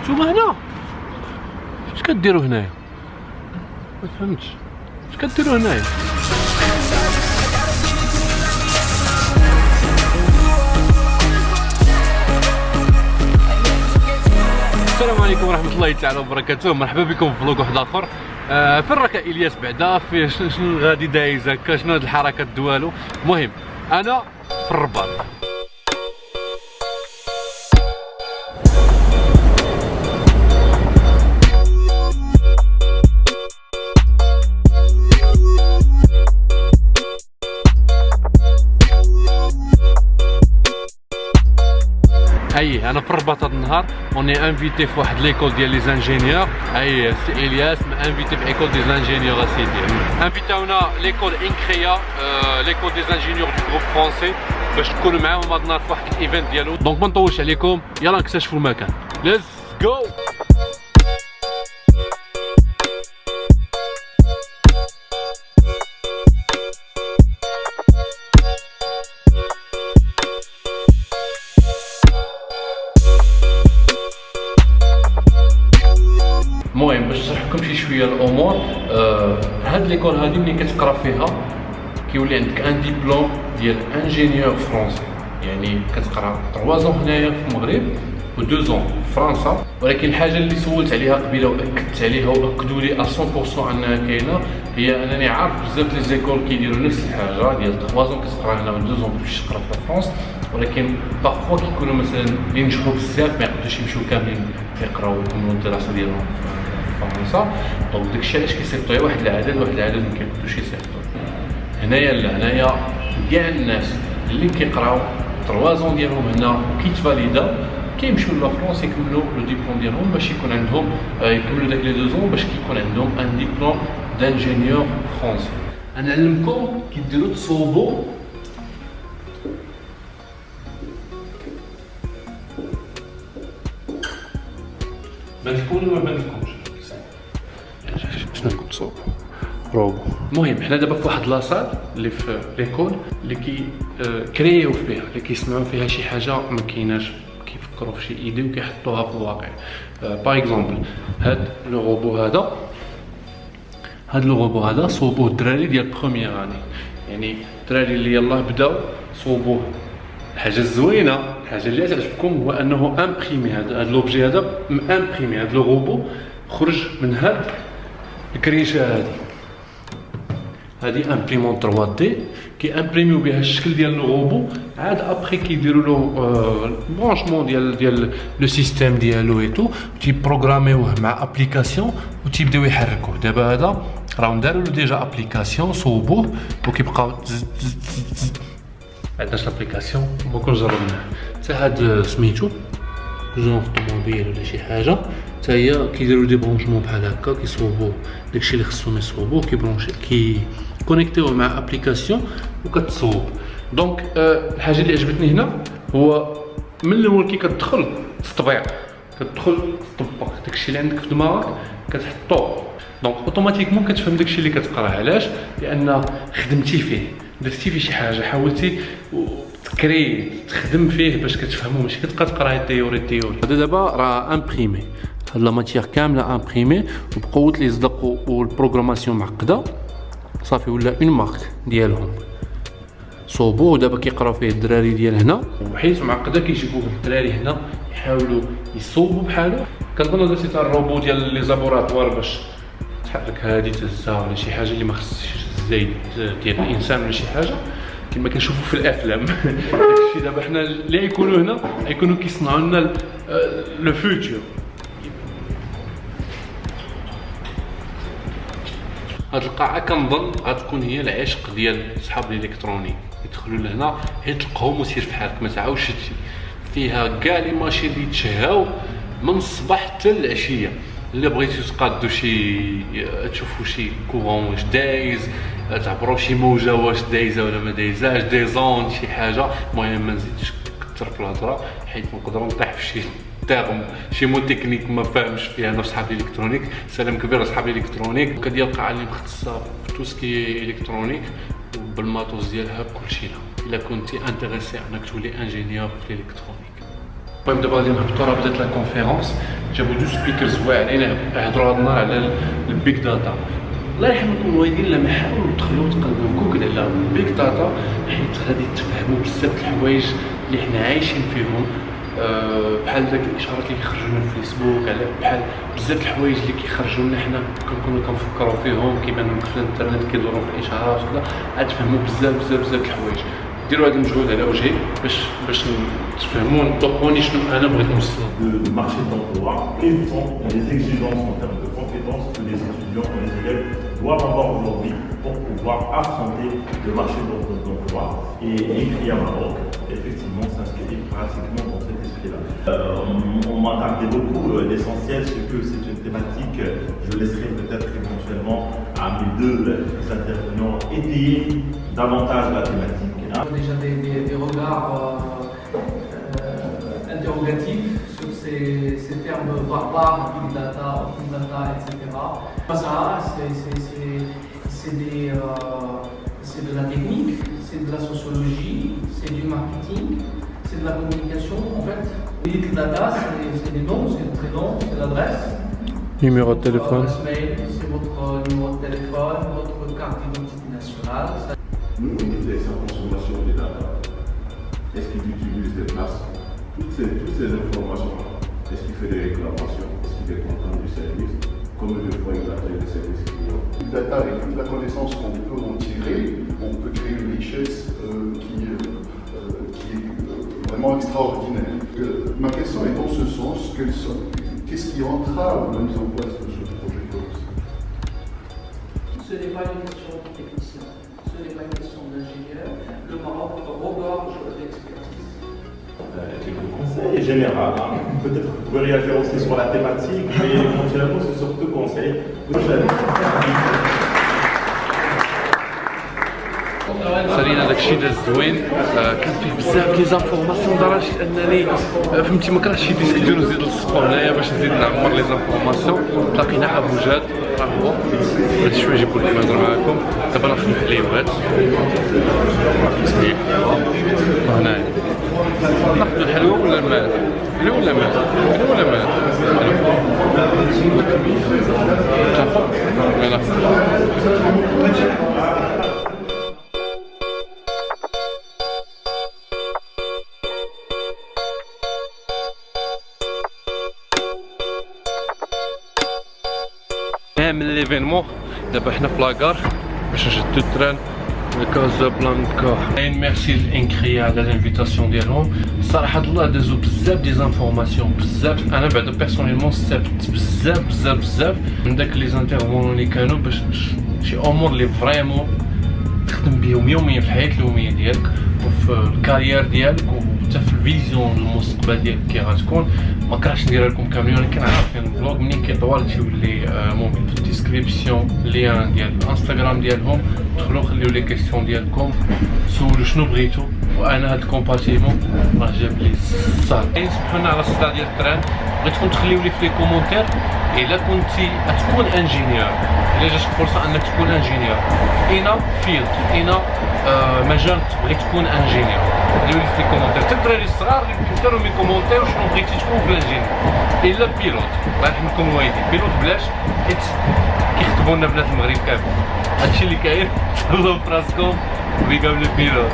نتوما هنا اش كديروا هنايا؟ ما فهمتش اش كديروا هنايا؟ السلام عليكم ورحمة الله تعالى وبركاته. مرحبا بكم في فلوق واحد اخر. فين راك الياس بعدا؟ في شنو غادي دايز هكا؟ شنو هاد الحركات دوالو؟ المهم انا في الرباط. اي انا في الرباط هذا النهار اوني انفيتي في واحد ليكول ديال لي زانجينيور. اي سي الياس انفيتي في ايكول دي زانجينيور اسيدي. انفيتاونا ليكول انكريا ليكول دي زانجينيور دو جروب فرونسي باش تكونوا معاهم هذا النهار في واحد الايفنت ديالو. دونك ما نطولش عليكم، يلا نكتشفوا المكان. ليتس جو. المهم باش نشرح لكم شي شويه الامور، هاد ليكول هادي ملي كتقرا فيها كيولي عندك ان ديبلوم ديال انجينيور فرونسي، يعني كتقرا 3 زون هنايا في المغرب و 2 زون في فرنسا. ولكن الحاجه اللي سولت عليها قبيله واكدت عليها واكدوا لي 100% انها كاينه، هي انني عارف بزاف لي زيكول كيديروا نفس الحاجه ديال 3 زون كتقرا هنا و 2 زون باش تقرا في فرنسا، ولكن بارفوا كيكونوا مثلا اللي نجحوا بزاف ما يقدروش يمشيو كاملين يقراو يكملوا الدراسه ديالهم في فرنسا. دونك داكشي علاش كيصيفطوا واحد العدد ما كيقدروش يصيفطوا. هنايا لا، هنايا كاع الناس اللي كيقراو 3 زون ديالهم هنا وكيتفاليدا كيمشيو لفرنسا يكملوا لو ديبلوم ديالهم باش يكون عندهم يكملوا داك لي 2 زون باش كيكون عندهم ان ديبلوم دانجينيور فرونسي. انا نعلمكم كي ديروا تصوبوا بانتكم ولا ما بانتكمش؟ شنو نقول تصوبوا روبو. المهم حنا دابا في واحد لاصال اللي في ليكول اللي كرييو فيها، اللي كيسمعوا فيها شي حاجه ما كايناش، كيفكروا في شي ايدي وكيحطوها في الواقع. باغ اكزومبل هاد لو روبو هذا صوبوه الدراري ديال بروميير اني، يعني الدراري اللي يلاه بداو صوبوه. الحاجه الزوينه، الحاجه اللي تعجبكم هو انه امبريمي هذا لوبجي هذا امبريمي. هذا لو روبو خرج من هاد الكريشه هادي امبريمون 3 دي كي امبريميو بها الشكل ديال لو روبو. عاد ابخي كيديروا له برانشمون ديال لو سيستيم ديالو ايتو، تيبروغراميوه مع ابليكاسيون وتيبداو يحركوه. دابا هذا راهم داروا له ديجا ابليكاسيون صوبوه وكيبقاو عندناش لابليكاسيون ما كنت جربناه. حتى هاد سميتو جون طوموبيل ولا شي حاجه حتى هي كيديروا دي برونشمون بحال هكا كيصوبوه داكشي اللي خصهم يصوبوه كي كونيكتيوه مع ابليكاسيون وكتصوب. دونك الحاجه اللي عجبتني هنا هو من الاول كي كتدخل التطبيق كتدخل تطبق داكشي اللي عندك في دماغك كتحطوه، دونك اوتوماتيكمون كتفهم داكشي اللي كتقرا. علاش؟ لان خدمتي فيه، درتي فيه شي حاجه، حاولتي تكري تخدم فيه باش كتفهمو، ماشي كتبقى تقرا التيوري. هذا دابا راه امبريمي، هاد لا ماتيير كامله امبريمي وبقوه لي صدق والبروغراماسيون معقده صافي ولا اون مارك ديالهم. صوبوه دابا كيقراو فيه الدراري ديال هنا، وحيت معقده كيجيبوه الدراري هنا يحاولوا يصوبوا بحالو. كنظن هذا سيت الروبو ديال لي لابوراتوار باش تحرك هادي تهزها ولا شي حاجه اللي ما خصش الزيت ديال الانسان ولا شي حاجه كما كنشوفوا في الافلام. داكشي دابا حنا اللي يكونوا هنا يكونوا كيصنعوا لنا لو فيوتور. هاد القاعه كنظن غتكون هي العشق ديال صحاب الالكترونيك، يدخلوا لهنا يتلقاهم وسير في حالك ما تعاودش تجي. فيها كاع لي ماشين اللي تشهاو من الصباح حتى العشيه. اللي بغيتو تقادو شي تشوفوا شي كورون واش دايز، تعبروا شي موجه واش دايزه ولا ما دايزاش، دي زون شي حاجه. المهم ما نزيدش كثر في الهضره حيت نقدروا نطيح في شي تيرم شي مو تكنيك ما فاهمش فيها انا صحاب الالكترونيك. سلام كبير صحاب الالكترونيك، وكدير القاعه اللي مختصه في توسكي الكترونيك وبالماتوس ديالها بكلشي. الا كنتي انتريسي انك تولي انجينيور في الالكترونيك المهم دابا غادي نهبطو راه بدات لا كونفيرونس جابو 2 سبيكرز واعرين يهضروا هاد النهار على البيك داتا. الله يرحمكم الوالدين لما حاولوا تدخلوا تقلبوا جوجل على البيك داتا حيت غادي تفهموا بزاف د الحوايج اللي حنا عايشين فيهم بحال داك الاشارات اللي كيخرجوا لنا في الفيسبوك على بحال بزاف د الحوايج اللي كيخرجوا لنا حنا كنكونوا كنفكروا فيهم كيبانوا لك في الانترنت كيدوروا في الاشارات وكذا عاد تفهموا بزاف د الحوايج. ديروا هذا المجهود على وجهي باش تفهموا نطبقوني شنو انا بغيت نوصل. Le marché de l'emploi, quelles sont les exigences en termes de compétences que les étudiants et les élèves doivent avoir aujourd'hui pour pouvoir affronter le marché de l'emploi et écrire à Maroc, effectivement s'inscrire pratiquement dans cet esprit-là. On m'a tardé beaucoup, l'essentiel c'est que c'est une thématique, je laisserai peut-être éventuellement à mes deux intervenants étayer davantage la thématique. Déjà des regards interrogatifs sur ces termes barbares, big data, open data, etc. Ça, c'est de la technique, c'est de la sociologie, c'est du marketing, c'est de la communication en fait. Big data, c'est des noms, c'est le prénom, c'est l'adresse. Numéro de téléphone. Mail, c'est votre numéro de téléphone, votre carte d'identité nationale. Nous, on utilise sa consommation des data. Est-ce qu'il utilise des places? Toutes ces informations-là. Est-ce qu'il fait des réclamations? Est-ce qu'il est content du service? Combien de fois il appelle le service client? Big data et toute la connaissance qu'on peut en tirer, on peut créer une richesse qui est vraiment extraordinaire. Ma question est dans ce sens, qu'est-ce qui entrave la mise en place de ce projet COPS? Ce n'est pas une question de technicien, ce n'est pas une question d'ingénieur. Le Maroc regorge d'expertise. Le conseil général, peut-être que vous pouvez réagir aussi sur la thématique, mais éventuellement c'est surtout conseil. سالينا داكشي داز زوين كان فيه بزاف لي زانفورماسيون لدرجه انني فهمتي ما كرهتش يديسكوتيو نزيد السبور هنايا باش نزيد نعمر لي زانفورماسيون. تلاقينا ابو جاد راه هو بغيت شويه نجيب لكم نهضر معاكم دابا ناخذ الحليوات سميح هنايا ناخذ الحلوه ولا الماء؟ حلو ولا ماء؟ حلو ولا ماء؟ تعرفوا؟ يلا من ليفينمون دابا حنا في لاكار باش نشدو التران لكازابلانكا. ميرسي للانكريا على الانفيتاسيون ديالهم. صراحه الله دازو بزاف دي زانفورماسيون بزاف. انا بعدا بيرسونيلمون استفدت بزاف من داك لي زانترفونون اللي كانوا باش شي امور اللي فريمون تخدم بهم يوميا في الحياه اليوميه ديالك وفي الكارير ديالك وحتى في الفيزيون المستقبل ديالك كي غتكون. ما كرهتش نديرها لكم كاملين ولكن عارفين البلوغ منين كيطول تيولي ممل. في الديسكريبسيون ليان ديال الانستغرام ديالهم دخلوا خليو لي كيسيون ديالكم سولوا شنو بغيتو وانا هاد الكومباتيمون راه جاب لي الصاد. سمحوا لنا على الصداع ديال التران. بغيتكم تخليو لي في لي كومونتير الا كنتي تكون انجينيور الا جاتك فرصه انك تكون انجينيور اينا فيلد اينا مجال تبغي تكون انجينيور. ديروا لي في لي كومونتير حتى الدراري الصغار يديروا لي كومونتير شنو بغيتي تكون في الانجينيور. الا بيلوت الله يرحمكم الوالدين بيلوت بلاش حيت كيخطبوا لنا بنات المغرب كامل. هادشي اللي كاين تهلاو في راسكم وبيقاو لي بيلوت.